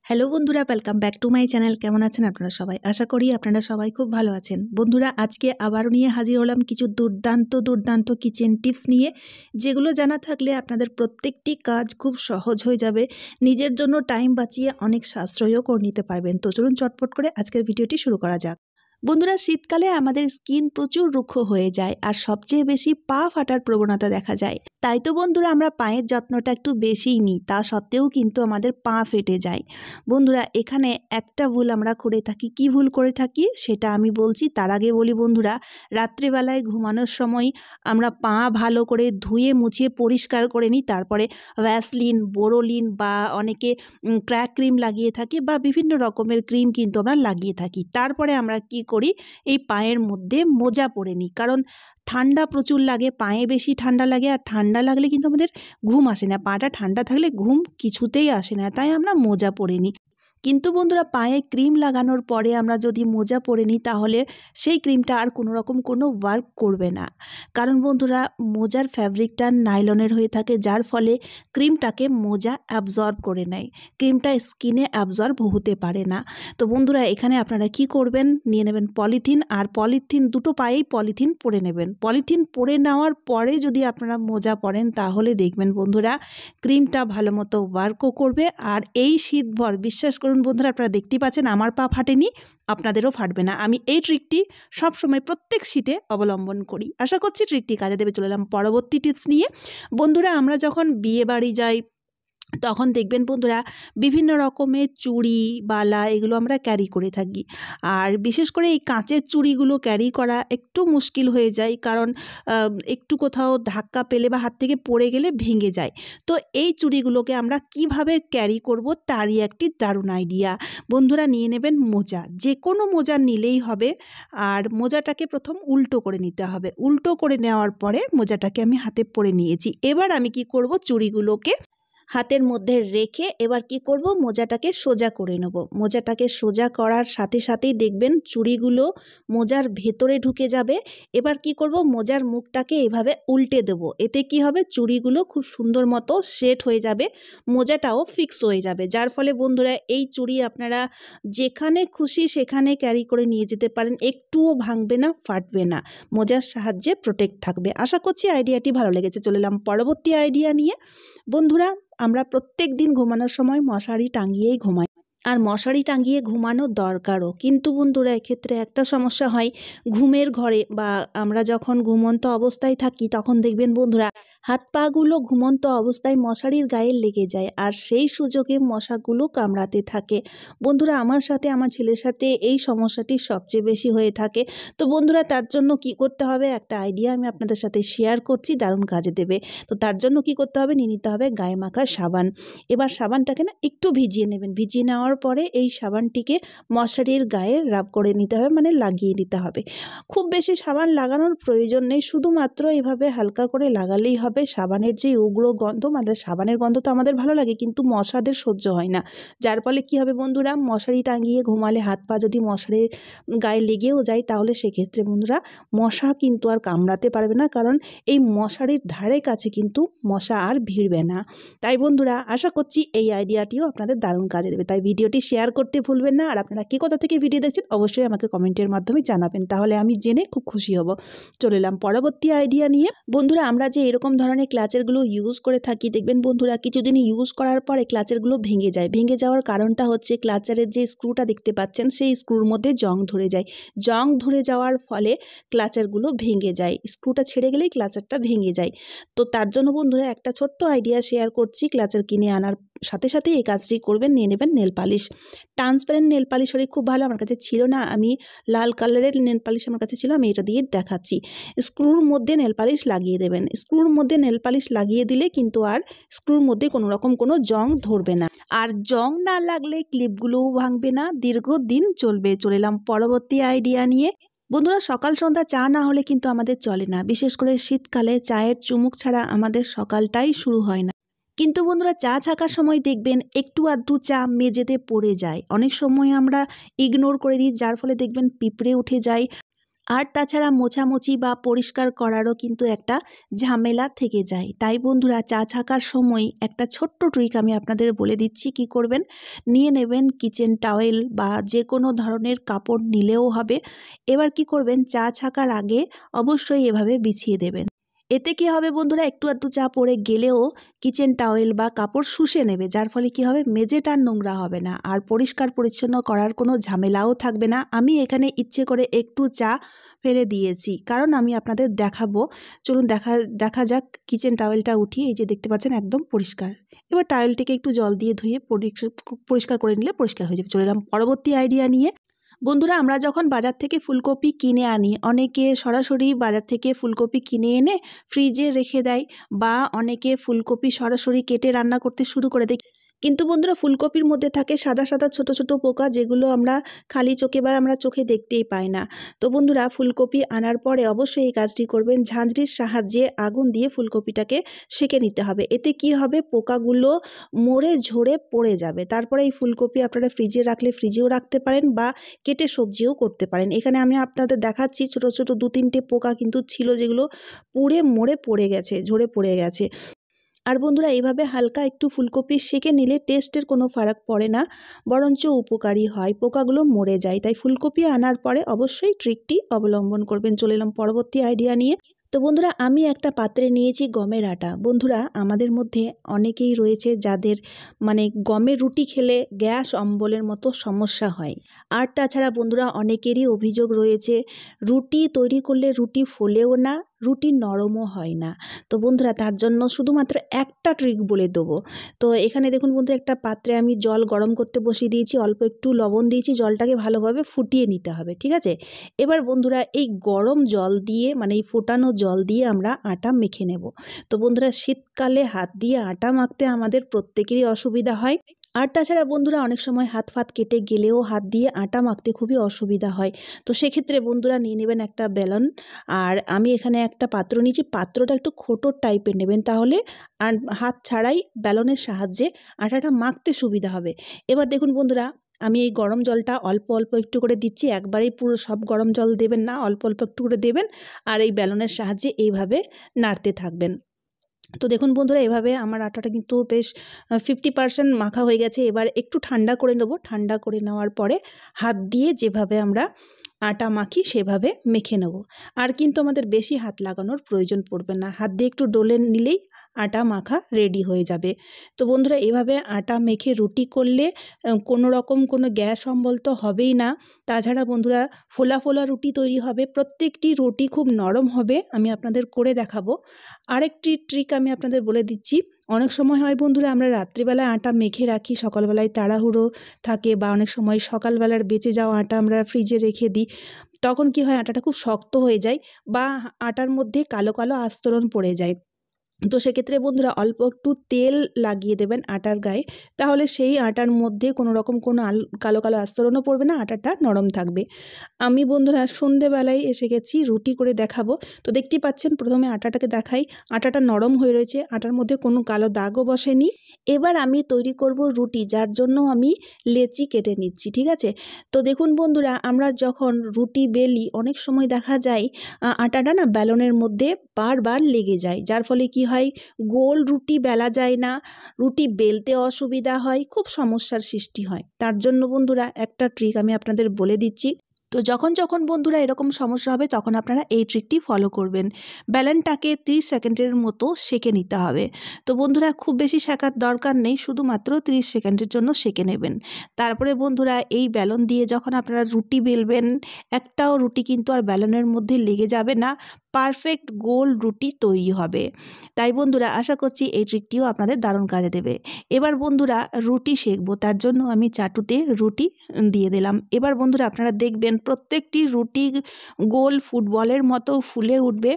Hello বন্ধুরা, welcome back to my channel. কেমন আছেন আপনারা সবাই? আশা করি আপনারা সবাই খুব ভালো আছেন। বন্ধুরা, আজকে আবারও নিয়ে হাজির হলাম কিছু দুর্দান্ত কিচেন টিপস নিয়ে, যেগুলো জানা থাকলে আপনাদের প্রত্যেকটি কাজ খুব সহজ হয়ে যাবে। নিজের জন্য টাইম বাঁচিয়ে অনেক সাশ্রয়ও করে নিতে পারবেন। তো চলুন চটপট করে আজকের ভিডিওটি শুরু করা যাক। বন্ধুরা, শীতকালে আমাদের স্কিন প্রচুর রুক্ষ হয়ে যায় আর সবচেয়ে বেশি পা ফাটার প্রবণতা দেখা যায়। তাই তো বন্ধুরা, আমরা পায়ের যত্নটা একটু বেশিই নিই, তা সত্ত্বেও কিন্তু আমাদের পা ফেটে যায়। বন্ধুরা, এখানে একটা ভুল আমরা করে থাকি। কি ভুল করে থাকি সেটা আমি বলছি। তার আগে বলি বন্ধুরা, রাত্রেবেলায় ঘুমানোর সময় আমরা পা ভালো করে ধুয়ে মুছিয়ে পরিষ্কার করে নিই, তারপরে ভ্যাসলিন, বোরোলিন বা অনেকে ক্র্যাক ক্রিম লাগিয়ে থাকি বা বিভিন্ন রকমের ক্রিম কিন্তু আমরা লাগিয়ে থাকি। তারপরে আমরা কি করি, এই পায়ের মধ্যে মোজা পরে নিই, কারণ ঠান্ডা প্রচুর লাগে, পায়ে বেশি ঠান্ডা লাগে। আর ঠান্ডা লাগলে কিন্তু আমাদের ঘুম আসে না, পাটা ঠান্ডা থাকলে ঘুম কিছুতেই আসে না, তাই আমরা মোজা পরে নিই। কিন্তু বন্ধুরা, পায়ে ক্রিম লাগানোর পরে আমরা যদি মোজা পরে নিই, তাহলে সেই ক্রিমটা আর কোনো রকম কোনো ওয়ার্ক করবে না। কারণ বন্ধুরা, মোজার ফ্যাব্রিকটা নাইলনের হয়ে থাকে, যার ফলে ক্রিমটাকে মোজা অ্যাবজর্ব করে নেয়। ক্রিমটা স্কিনে অ্যাবজর্ব হতে পারে না। তো বন্ধুরা, এখানে আপনারা কি করবেন, নিয়ে নেবেন পলিথিন, আর পলিথিন দুটো পায়েই পলিথিন পরে নেবেন। পলিথিন পরে নেওয়ার পরে যদি আপনারা মোজা পরেন, তাহলে দেখবেন বন্ধুরা, ক্রিমটা ভালো মতো ওয়ার্কও করবে। আর এই শীতভর বিশ্বাস করুন বন্ধুরা, আপনারা দেখতেই পাচ্ছেন আমার পা ফাটেনি, আপনাদেরও ফাটবে না। আমি এই ট্রিকটি সবসময় প্রত্যেক শীতে অবলম্বন করি। আশা করছি ট্রিকটি কাজে দেবে। চলে এলাম পরবর্তী টিপস নিয়ে। বন্ধুরা, আমরা যখন বিয়ে বাড়ি যাই, তখন দেখবেন বন্ধুরা, বিভিন্ন রকমের চুড়ি, বালা এগুলো আমরা ক্যারি করে থাকি। আর বিশেষ করে এই কাঁচের চুড়িগুলো ক্যারি করা একটু মুশকিল হয়ে যায়, কারণ একটু কোথাও ধাক্কা পেলে বা হাত থেকে পড়ে গেলে ভেঙে যায়। তো এই চুড়িগুলোকে আমরা কিভাবে ক্যারি করব, তারই একটি দারুণ আইডিয়া। বন্ধুরা, নিয়ে নেবেন মোজা, যে কোনো মোজা নিলেই হবে। আর মোজাটাকে প্রথম উল্টো করে নিতে হবে। উল্টো করে নেওয়ার পরে মোজাটাকে আমি হাতে পরে নিয়েছি। এবার আমি কি করব, চুড়িগুলোকে হাতের মধ্যে রেখে এবার কি করব, মোজাটাকে সোজা করে নেব। মোজাটাকে সোজা করার সাথে সাথেই দেখবেন চুড়িগুলো মোজার ভেতরে ঢুকে যাবে। এবার কি করব, মোজার মুখটাকে এভাবে উল্টে দেব। এতে কি হবে, চুড়িগুলো খুব সুন্দর মতো সেট হয়ে যাবে, মোজাটাও ফিক্স হয়ে যাবে। যার ফলে বন্ধুরা, এই চুড়ি আপনারা যেখানে খুশি সেখানে ক্যারি করে নিয়ে যেতে পারেন, একটুও ভাঙবে না, ফাটবে না, মোজার সাহায্যে প্রোটেক্ট থাকবে। আশা করছি আইডিয়াটি ভালো লেগেছে। চলে এলাম পরবর্তী আইডিয়া নিয়ে। বন্ধুরা, আমরা প্রত্যেক দিন ঘুমানোর সময় মশারি টাঙিয়েই ঘুমাই, আর মশারি টাঙিয়ে ঘুমানো দরকারও। কিন্তু বন্ধুরা, এক্ষেত্রে একটা সমস্যা হয়, ঘুমের ঘরে বা আমরা যখন ঘুমন্ত অবস্থায় থাকি, তখন দেখবেন বন্ধুরা, হাত পাগুলো ঘুমন্ত অবস্থায় মশারির গায়ে লেগে যায়, আর সেই সুযোগে মশাগুলো কামড়াতে থাকে। বন্ধুরা, আমার সাথে, আমার ছেলের সাথে এই সমস্যাটি সবচেয়ে বেশি হয়ে থাকে। তো বন্ধুরা, তার জন্য কি করতে হবে, একটা আইডিয়া আমি আপনাদের সাথে শেয়ার করছি, দারুণ কাজে দেবে। তো তার জন্য কি করতে হবে, নিয়ে নিতে হবে গায়ে মাখা সাবান। এবার সাবানটাকে না একটু ভিজিয়ে নেবেন। ভিজিয়ে নেওয়ার পরে এই সাবানটিকে মশারির গায়ে রাব করে নিতে হবে, মানে লাগিয়ে নিতে হবে। খুব বেশি সাবান লাগানোর প্রয়োজন নেই, শুধুমাত্র এভাবে হালকা করে লাগালেই হবে। সাবানের যে উগ্র গন্ধ, মানে সাবানের গন্ধ তো আমাদের ভালো লাগে, কিন্তু মশাদের সহ্য হয় না। যার ফলে কি হবে বন্ধুরা, মশারি টাঙিয়ে ঘুমালে হাত পা যদি মশারির গায়ে লেগেও যায়, তাহলে সেক্ষেত্রে বন্ধুরা মশা কিন্তু আর কামড়াতে পারবে না, কারণ এই মশারির ধারে কাছে কিন্তু মশা আর ভিড়বে না। তাই বন্ধুরা, আশা করছি এই আইডিয়াটিও আপনাদের দারুণ কাজে দেবে। তাই ভিডিওটি শেয়ার করতে ভুলবেন না। আর আপনারা কে কোথা থেকে ভিডিও দেখছেন অবশ্যই আমাকে কমেন্টের মাধ্যমে জানাবেন, তাহলে আমি জেনে খুব খুশি হব। চলে এলাম পরবর্তী আইডিয়া নিয়ে। বন্ধুরা, আমরা যে এরকম ধরনের ক্লাচেরগুলো ইউজ করে থাকি, দেখবেন বন্ধুরা, কিছুদিন ইউজ করার পরে ক্লাচেরগুলো ভেঙে যায়। ভেঙে যাওয়ার কারণটা হচ্ছে, ক্লাচারের যে স্ক্রুটা দেখতে পাচ্ছেন, সেই স্ক্রুর মধ্যে জং ধরে যায়। জং ধরে যাওয়ার ফলে ক্লাচারগুলো ভেঙে যায়। স্ক্রুটা ছেড়ে গেলেই ক্লাচারটা ভেঙে যায়। তো তার জন্য বন্ধুরা, একটা ছোট্ট আইডিয়া শেয়ার করছি। ক্লাচার কিনে আনার সাথে সাথে এই কাজটি করবেন। নিয়ে নেবেন nail polish. Transparent nail polish হলে খুব ভালো। আমার কাছে ছিল না, আমি লাল কালারের নেল পালিশ আমার কাছে ছিল, আমি এটা দিয়ে দেখাচ্ছি। স্ক্রুর মধ্যে নেল পালিশ লাগিয়ে দেবেন। স্ক্রুর মধ্যে নেল পালিশ লাগিয়ে দিলে কিন্তু আর স্ক্রুর মধ্যে কোনো রকম কোনো জং ধরবে না, আর জং না লাগলে ক্লিপগুলোও ভাঙবে না, দীর্ঘদিন চলবে। চলে এলাম পরবর্তী আইডিয়া নিয়ে। বন্ধুরা, সকাল সন্ধ্যা চা না হলে কিন্তু আমাদের চলে না। বিশেষ করে শীতকালে চায়ের চুমুক ছাড়া আমাদের সকালটাই শুরু হয় না। কিন্তু বন্ধুরা, চা ছাকার সময় দেখবেন একটু আধটু চা মেঝেতে পড়ে যায়। অনেক সময় আমরা ইগনোর করে দিই, যার ফলে দেখবেন পিঁপড়ে উঠে যায়। আর তাছাড়া মোছামুছি বা পরিষ্কার করারও কিন্তু একটা ঝামেলা থেকে যায়। তাই বন্ধুরা চা ছাকার সময় একটা ছোট্ট ট্রিক আমি আপনাদের বলে দিচ্ছি কি করবেন। নিয়ে নেবেন কিচেন টাওয়েল বা যে কোনো ধরনের কাপড় নিলেও হবে। এবার কি করবেন, চা ছাকার আগে অবশ্যই এভাবে বিছিয়ে দেবেন। এতে কি হবে বন্ধুরা, একটু আধটু চা পড়ে গেলেও কিচেন টাওয়েল বা কাপড় শুষে নেবে, যার ফলে কি হবে, মেঝেটা নোংরা হবে না আর পরিষ্কার পরিচ্ছন্ন করার কোনো ঝামেলাও থাকবে না। আমি এখানে ইচ্ছে করে একটু চা ফেলে দিয়েছি, কারণ আমি আপনাদের দেখাবো। চলুন দেখা যাক। কিচেন টাওয়েলটা উঠিয়ে এই যে দেখতে পাচ্ছেন একদম পরিষ্কার। এবার টাওয়েলটিকে একটু জল দিয়ে ধুয়ে পরিষ্কার করে নিলে পরিষ্কার হয়ে যাবে। চলে এলাম পরবর্তী আইডিয়া নিয়ে। বন্ধুরা, আমরা যখন বাজার থেকে ফুলকপি কিনে আনি, অনেকে সরাসরি বাজার থেকে ফুলকপি কিনে এনে ফ্রিজে রেখে দেয়, বা অনেকে ফুলকপি সরাসরি কেটে রান্না করতে শুরু করে দেয়। কিন্তু বন্ধুরা, ফুলকপির মধ্যে থাকে সাদা সাদা ছোট ছোট পোকা, যেগুলো আমরা খালি চোখে বা আমরা চোখে দেখতেই পাই না। তো বন্ধুরা, ফুলকপি আনার পরে অবশ্যই এই কাজটি করবেন, ঝাঁঝরির সাহায্যে আগুন দিয়ে ফুলকপিটাকে সেঁকে নিতে হবে। এতে কি হবে, পোকাগুলো মরে ঝরে পড়ে যাবে। তারপরে এই ফুলকপি আপনারা ফ্রিজে রাখলে ফ্রিজেও রাখতে পারেন বা কেটে সবজিও করতে পারেন। এখানে আমি আপনাদের দেখাচ্ছি ছোট ছোট 2-3টে পোকা কিন্তু ছিল, যেগুলো পুড়ে মরে পড়ে গেছে, ঝরে পড়ে গেছে। আর বন্ধুরা, এইভাবে হালকা একটু ফুলকপি সেঁকে নিলে টেস্টের কোনো ফারাক পড়ে না, বরঞ্চ উপকারী হয়, পোকাগুলো মরে যায়। তাই ফুলকপি আনার পরে অবশ্যই ট্রিকটি অবলম্বন করবেন। চলে এলাম পরবর্তী আইডিয়া নিয়ে। তো বন্ধুরা, আমি একটা পাত্রে নিয়েছি গমের আটা। বন্ধুরা, আমাদের মধ্যে অনেকেই রয়েছে যাদের গমের রুটি খেলে গ্যাস অম্বলের মতো সমস্যা হয়। আর তাছাড়া বন্ধুরা, অনেকেরই অভিযোগ রয়েছে রুটি তৈরি করলে রুটি ফোলেও না, রুটি নরমও হয় না। তো বন্ধুরা, তার জন্য শুধুমাত্র একটা ট্রিক বলে দেবো। তো এখানে দেখুন বন্ধুরা, একটা পাত্রে আমি জল গরম করতে বসিয়ে দিয়েছি, অল্প একটু লবণ দিয়েছি, জলটাকে ভালোভাবে ফুটিয়ে নিতে হবে, ঠিক আছে। এবার বন্ধুরা, এই গরম জল দিয়ে এই ফোটানো জল দিয়ে আমরা আটা মেখে নেব। তো বন্ধুরা, শীতকালে হাত দিয়ে আটা মাখতে আমাদের প্রত্যেকেরই অসুবিধা হয়। আর তাছাড়া বন্ধুরা, অনেক সময় হাত ফাত কেটে গেলেও হাত দিয়ে আটা মাখতে খুবই অসুবিধা হয়। তো সেক্ষেত্রে বন্ধুরা, নিয়ে নেবেন একটা বেলন। আর আমি এখানে একটা পাত্র নিয়েছি, পাত্রটা একটু খোঁটর টাইপের নেবেন, তাহলে আর হাত ছাড়াই বেলনের সাহায্যে আটাটা মাখতে সুবিধা হবে। এবার দেখুন বন্ধুরা, আমি এই গরম জলটা অল্প অল্প একটু করে দিচ্ছি, একবারেই পুরো সব গরম জল দেবেন না, অল্প অল্প একটু করে দেবেন। আর এই বেলনের সাহায্যে এইভাবে নাড়তে থাকবেন। তো দেখুন বন্ধুরা, এভাবে আমার আটাটা কিন্তু বেশ 50% মাখা হয়ে গেছে। এবার একটু ঠান্ডা করে নেব। ঠান্ডা করে নেওয়ার পরে হাত দিয়ে যেভাবে আমরা আটা মাখি সেভাবে মেখে নেব। আর কিন্তু আমাদের বেশি হাত লাগানোর প্রয়োজন পড়বে না, হাত দিয়ে একটু ডলে নিলেই আটা মাখা রেডি হয়ে যাবে। তো বন্ধুরা, এভাবে আটা মেখে রুটি করলে কোনো রকম কোনো গ্যাস অম্বল তো হবেই না। তাছাড়া বন্ধুরা, ফোলা ফোলা রুটি তৈরি হবে, প্রত্যেকটি রুটি খুব নরম হবে। আমি আপনাদের করে দেখাবো। আরেকটি ট্রিক আমি আপনাদের বলে দিচ্ছি। অনেক সময় হয় বন্ধুরা, আমরা রাত্রিবেলায় আটা মেখে রাখি, সকালবেলায় তাড়াহুড়ো থাকে, বা অনেক সময় সকালবেলার বেঁচে যাওয়া আটা আমরা ফ্রিজে রেখে দিই। তখন কি হয়, আটাটা খুব শক্ত হয়ে যায় বা আটার মধ্যে কালো কালো আস্তরণ পড়ে যায়। তো সেক্ষেত্রে বন্ধুরা, অল্প একটু তেল লাগিয়ে দেবেন আটার গায়ে, তাহলে সেই আটার মধ্যে কোনো রকম কোনো কালো কালো আস্তরণও পড়বে না, আটাটা নরম থাকবে। আমি বন্ধুরা সন্ধেবেলায় এসে গেছি, রুটি করে দেখাবো। তো দেখতেই পাচ্ছেন, প্রথমে আটাটাকে দেখাই। আটাটা নরম হয়ে রয়েছে, আটার মধ্যে কোনো কালো দাগও বসেনি। এবার আমি তৈরি করব রুটি, যার জন্য আমি লেচি কেটে নিচ্ছি, ঠিক আছে। তো দেখুন বন্ধুরা, আমরা যখন রুটি বেলি, অনেক সময় দেখা যায় আটাটা না বেলনের মধ্যে বারবার লেগে যায়, যার ফলে কি হয়, গোল রুটি বেলা যায় না, রুটি বেলতে অসুবিধা হয়, খুব সমস্যার সৃষ্টি হয়। তার জন্য বন্ধুরা, একটা ট্রিক আমি আপনাদের বলে দিচ্ছি। তো যখন বন্ধুরা এরকম সমস্যা হবে, তখন আপনারা এই ট্রিকটি ফলো করবেন। বেলনটাকে 30 সেকেন্ডের মতো সেঁকে নিতে হবে। তো বন্ধুরা, খুব বেশি সেঁকার দরকার নেই, শুধুমাত্র 30 সেকেন্ডের জন্য সেঁকে নেবেন। তারপরে বন্ধুরা, এই বেলন দিয়ে যখন আপনারা রুটি বেলবেন, একটাও রুটি কিন্তু আর বেলনের মধ্যে লেগে যাবে না, পারফেক্ট গোল রুটি তৈরি হবে। তাই বন্ধুরা, আশা করছি এই ট্রিকটিও আপনাদের দারুণ কাজে দেবে। এবার বন্ধুরা, রুটি সেঁকবো, তার জন্য আমি চাটুতে রুটি দিয়ে দিলাম। এবার বন্ধুরা, আপনারা দেখবেন প্রত্যেকটি রুটি গোল ফুটবলের মতো ফুলে উঠবে,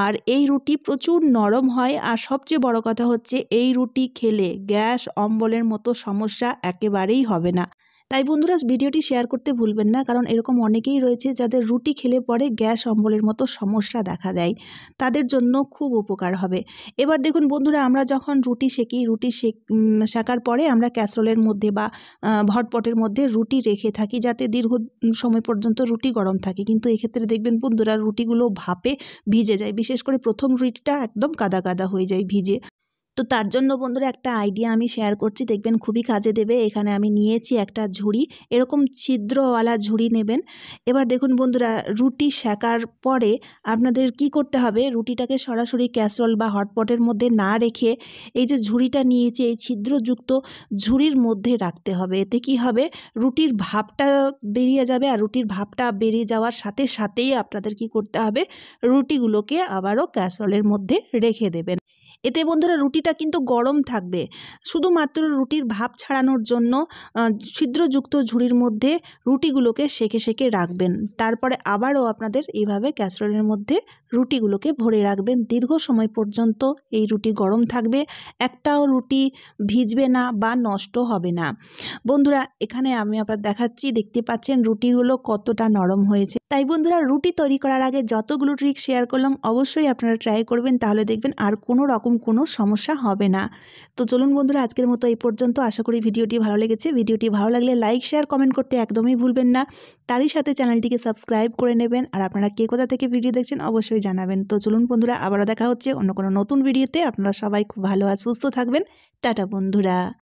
আর এই রুটি প্রচুর নরম হয়। আর সবচেয়ে বড় কথা হচ্ছে, এই রুটি খেলে গ্যাস অম্বলের মতো সমস্যা একেবারেই হবে না। তাই বন্ধুরা ভিডিওটি শেয়ার করতে ভুলবেন না, কারণ এরকম অনেকেই রয়েছে যাদের রুটি খেলে পরে গ্যাস অম্বলের মতো সমস্যা দেখা দেয়, তাদের জন্য খুব উপকার হবে। এবার দেখুন বন্ধুরা, আমরা যখন রুটি সেঁকি, সেঁকার পরে আমরা ক্যাসরোলের মধ্যে বা হটপটের মধ্যে রুটি রেখে থাকি যাতে দীর্ঘ সময় পর্যন্ত রুটি গরম থাকে, কিন্তু এক্ষেত্রে দেখবেন বন্ধুরা রুটিগুলো ভাপে ভিজে যায়, বিশেষ করে প্রথম রুটিটা একদম কাদা কাদা হয়ে যায় ভিজে। তো তার জন্য বন্ধুরা একটা আইডিয়া আমি শেয়ার করছি, দেখবেন খুবই কাজে দেবে। এখানে আমি নিয়েছি একটা ঝুড়ি, এরকম ছিদ্রওয়ালা ঝুড়ি নেবেন। এবার দেখুন বন্ধুরা, রুটি সেকার পরে আপনাদের কি করতে হবে, রুটিটাকে সরাসরি ক্যাসরোল বা হটপটের মধ্যে না রেখে এই যে ঝুড়িটা নিয়েছি এই ছিদ্রযুক্ত ঝুড়ির মধ্যে রাখতে হবে। এতে কি হবে, রুটির ভাপটা বেরিয়ে যাবে, আর রুটির ভাপটা বেরিয়ে যাওয়ার সাথে সাথেই আপনাদের কি করতে হবে, রুটিগুলোকে আবারও ক্যাসরোলের মধ্যে রেখে দেবেন। এতে বন্ধুরা রুটিটা কিন্তু গরম থাকবে, শুধুমাত্র রুটির ভাপ ছাড়ানোর জন্য ছিদ্রযুক্ত ঝুড়ির মধ্যে রুটিগুলোকে সেঁকে সেঁকে রাখবেন। তারপরে আবারও আপনাদের এইভাবে ক্যাসরোলের মধ্যে রুটিগুলোকে ভরে রাখবেন, দীর্ঘ সময় পর্যন্ত এই রুটি গরম থাকবে, একটাও রুটি ভিজবে না বা নষ্ট হবে না। বন্ধুরা এখানে আমি আপনাদের দেখাচ্ছি, দেখতে পাচ্ছেন রুটিগুলো কতটা নরম হয়েছে। তাই বন্ধুরা রুটি তৈরি করার আগে যতগুলো ট্রিক শেয়ার করলাম অবশ্যই আপনারা ট্রাই করবেন, তাহলে দেখবেন আর কোনো রকম কোনো সমস্যা হবে না। তো চলুন বন্ধুরা আজকের মতো এই পর্যন্ত। আশা করি ভিডিওটি ভালো লেগেছে। ভিডিওটি ভালো লাগলে লাইক শেয়ার কমেন্ট করতে একদমই ভুলবেন না, তারই সাথে চ্যানেলটিকে সাবস্ক্রাইব করে নেবেন। আর আপনারা কে কোথা থেকে ভিডিও দেখছেন অবশ্যই জানাবেন। তো চলুন বন্ধুরা আবারও দেখা হচ্ছে অন্য কোনো নতুন ভিডিওতে। আপনারা সবাই খুব ভালো আর সুস্থ থাকবেন। টাটা বন্ধুরা।